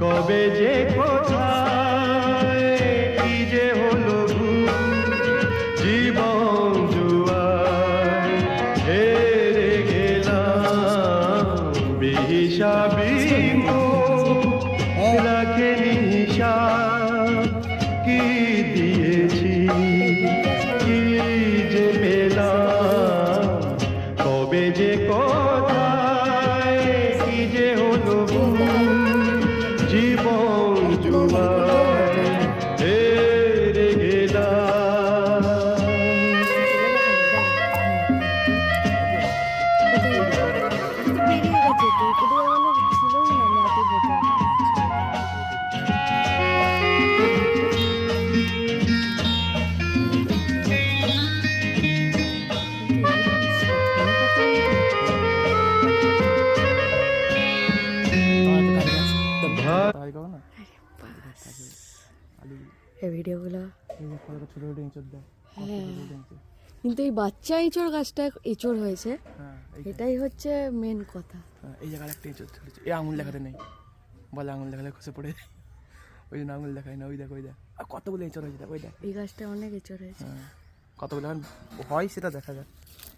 কবে যে কোথায় কি যে হলো জীবন জুয়ায় হেরে গেলাম বেহিসাবি রাখেনি হিসাব কি দিয়েছি কি যে পেলাম কবে যে কোথায় কি যে হলো জীবন জুয়ায় হেরে গেলাম। ভিডিওগুলো ছোট ছোট এঁচড় দেয়, কিন্তু এই বাচ্চা এঁচড় গাছটা এঁচড় হয়েছে, এটাই হচ্ছে মেন কথা। এই জায়গায় একটা এঁচড় ধরেছে, এই আঙুল দেখাতে নেই, বলে আঙুল দেখালে খসে পড়ে যায়, ওই জন্য আঙুল দেখায় না। ওই দেখ ওই দেখ, আর কতগুলো এঁচড় হয়েছে দেখ, ওই দেখ এই গাছটা অনেক এঁচড় হয়েছে। কতগুলো এখন হয় সেটা দেখা যায়।